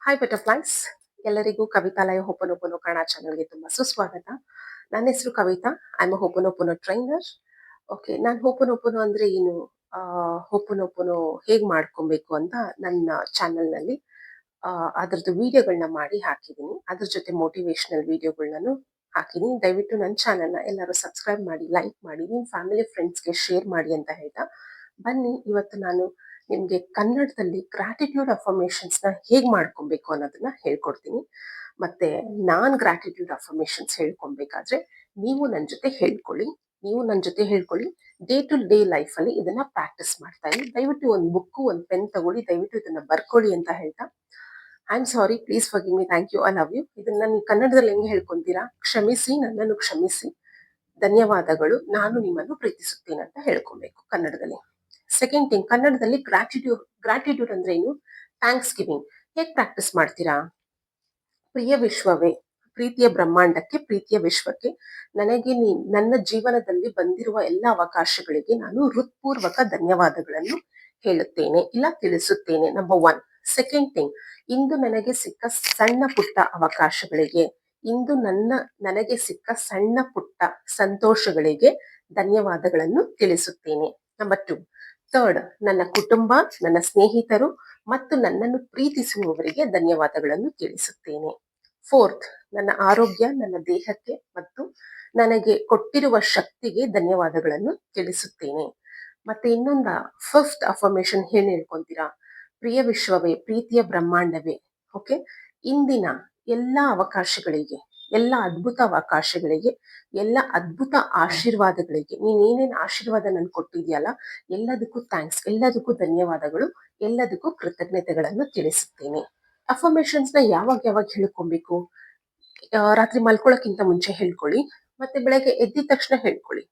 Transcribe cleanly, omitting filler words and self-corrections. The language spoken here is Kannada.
ಹಾಯ್ ಬಟರ್ಫ್ಲೈಸ್, ಎಲ್ಲರಿಗೂ ಕವಿತಾಲಯ ಹೋಪನೋಪನೋ ಕನ್ನಡ ಚಾನಲ್ಗೆ ತುಂಬ ಸುಸ್ವಾಗತ. ನನ್ನ ಹೆಸರು Kavita. I am Ho'oponopono trainer. Okay, ನಾನು ಹೋಪನೋಪನೋ ಅಂದ್ರೆ ಏನು, ಹೋಪನೋಪನೋ ಹೇಗೆ ಮಾಡ್ಕೊಬೇಕು ಅಂತ ನನ್ನ ಚಾನಲ್ನಲ್ಲಿ ಅದರದ್ದು ವಿಡಿಯೋಗಳನ್ನ ಮಾಡಿ ಹಾಕಿದ್ದೀನಿ. ಅದ್ರ ಜೊತೆ ಮೋಟಿವೇಶನಲ್ ವಿಡಿಯೋಗಳನ್ನೂ ಹಾಕಿದ್ದೀನಿ. ದಯವಿಟ್ಟು ನನ್ನ ಚಾನಲ್ನ ಎಲ್ಲರೂ ಸಬ್ಸ್ಕ್ರೈಬ್ ಮಾಡಿ, ಲೈಕ್ ಮಾಡಿ, ನಿಮ್ಮ ಫ್ಯಾಮಿಲಿ ಫ್ರೆಂಡ್ಸ್ಗೆ ಶೇರ್ ಮಾಡಿ ಅಂತ ಹೇಳ್ತಾ ಬನ್ನಿ. ಇವತ್ತು ನಾನು ನಿಮ್ಗೆ ಕನ್ನಡದಲ್ಲಿ ಗ್ರಾಟಿಟ್ಯೂಡ್ ಅಫರ್ಮೇಷನ್ಸ್ ನ ಹೇಗ್ ಮಾಡ್ಕೊಬೇಕು ಅನ್ನೋದನ್ನ ಹೇಳ್ಕೊಡ್ತೀನಿ. ಮತ್ತೆ ನಾನ್ ಗ್ರಾಟಿಟ್ಯೂಡ್ ಅಫರ್ಮೇಷನ್ಸ್ ಹೇಳ್ಕೊಬೇಕಾದ್ರೆ ನೀವು ನನ್ನ ಜೊತೆ ಹೇಳ್ಕೊಳ್ಳಿ. ಡೇ ಟು ಡೇ ಲೈಫ್ ಅಲ್ಲಿ ಇದನ್ನ ಪ್ರಾಕ್ಟೀಸ್ ಮಾಡ್ತಾ ಇರಿ. ದಯವಿಟ್ಟು ಒಂದು ಬುಕ್, ಒಂದು ಪೆನ್ ತಗೊಳ್ಳಿ, ದಯವಿಟ್ಟು ಇದನ್ನ ಬರ್ಕೊಳ್ಳಿ ಅಂತ ಹೇಳ್ತಾ I am sorry, please forgive me, thank you, I love you. ಇದನ್ನ ನೀವು ಕನ್ನಡದಲ್ಲಿ ಹೆಂಗೆ ಹೇಳ್ಕೊಂತೀರಾ? ಕ್ಷಮಿಸಿ, ನನ್ನನ್ನು ಕ್ಷಮಿಸಿ, ಧನ್ಯವಾದಗಳು, ನಾನು ನಿಮ್ಮನ್ನು ಪ್ರೀತಿಸುತ್ತೇನೆ ಅಂತ ಹೇಳ್ಕೊಬೇಕು ಕನ್ನಡದಲ್ಲಿ. ಸೆಕೆಂಡ್ ಥಿಂಗ್, ಕನ್ನಡದಲ್ಲಿ ಗ್ರಾಟಿಟ್ಯೂಡ್ ಅಂದ್ರೆ ಏನು? ಥ್ಯಾಂಕ್ಸ್ ಗಿವಿಂಗ್ ಹೇಗ್ ಪ್ರಾಕ್ಟೀಸ್ ಮಾಡ್ತೀರಾ? ಪ್ರಿಯ ವಿಶ್ವವೇ, ಪ್ರೀತಿಯ ಬ್ರಹ್ಮಾಂಡಕ್ಕೆ, ಪ್ರೀತಿಯ ವಿಶ್ವಕ್ಕೆ, ನನಗೆ ನನ್ನ ಜೀವನದಲ್ಲಿ ಬಂದಿರುವ ಎಲ್ಲ ಅವಕಾಶಗಳಿಗೆ ನಾನು ಹೃತ್ಪೂರ್ವಕ ಧನ್ಯವಾದಗಳನ್ನು ಹೇಳುತ್ತೇನೆ, ಇಲ್ಲ ತಿಳಿಸುತ್ತೇನೆ. Number one. ಸೆಕೆಂಡ್ ಥಿಂಗ್, ಇಂದು ನನಗೆ ಸಿಕ್ಕ ಸಣ್ಣ ಪುಟ್ಟ ಅವಕಾಶಗಳಿಗೆ, ನನಗೆ ಸಿಕ್ಕ ಸಣ್ಣ ಪುಟ್ಟ ಸಂತೋಷಗಳಿಗೆ ಧನ್ಯವಾದಗಳನ್ನು ತಿಳಿಸುತ್ತೇನೆ. Number two. ಥರ್ಡ್, ನನ್ನ ಕುಟುಂಬ, ನನ್ನ ಸ್ನೇಹಿತರು ಮತ್ತು ನನ್ನನ್ನು ಪ್ರೀತಿಸುವವರಿಗೆ ಧನ್ಯವಾದಗಳನ್ನು ತಿಳಿಸುತ್ತೇನೆ. ಫೋರ್ತ್, ನನ್ನ ಆರೋಗ್ಯ, ನನ್ನ ದೇಹಕ್ಕೆ ಮತ್ತು ನನಗೆ ಕೊಟ್ಟಿರುವ ಶಕ್ತಿಗೆ ಧನ್ಯವಾದಗಳನ್ನು ತಿಳಿಸುತ್ತೇನೆ. ಮತ್ತೆ ಇನ್ನೊಂದ ಫಿಫ್ತ್ ಅಫರ್ಮೇಶನ್ ಏನ್ ಹೇಳ್ಕೊಂತೀರಾ? ಪ್ರಿಯ ವಿಶ್ವವೇ, ಪ್ರೀತಿಯ ಬ್ರಹ್ಮಾಂಡವೇ, ಓಕೆ, ಇಂದಿನ ಎಲ್ಲ ಅವಕಾಶಗಳಿಗೆ, ಎಲ್ಲ ಅದ್ಭುತ ಅವಕಾಶಗಳಿಗೆ, ಎಲ್ಲ ಅದ್ಭುತ ಆಶೀರ್ವಾದಗಳಿಗೆ, ನೀನೇನೇನು ಆಶೀರ್ವಾದ ನನ್ ಕೊಟ್ಟಿದ್ಯಲ್ಲ, ಎಲ್ಲದಕ್ಕೂ ಥ್ಯಾಂಕ್ಸ್, ಎಲ್ಲದಕ್ಕೂ ಧನ್ಯವಾದಗಳು, ಎಲ್ಲದಕ್ಕೂ ಕೃತಜ್ಞತೆಗಳನ್ನು ತಿಳಿಸುತ್ತೇನೆ. ಅಫರ್ಮೇಷನ್ಸ್ ನ ಯಾವಾಗ ಯಾವಾಗ ಹೇಳ್ಕೊಬೇಕು? ರಾತ್ರಿ ಮಲ್ಕೊಳ್ಳೋಕ್ಕಿಂತ ಮುಂಚೆ ಹೇಳ್ಕೊಳ್ಳಿ, ಮತ್ತೆ ಬೆಳಗ್ಗೆ ಎದ್ದಿದ ತಕ್ಷಣ ಹೇಳ್ಕೊಳ್ಳಿ.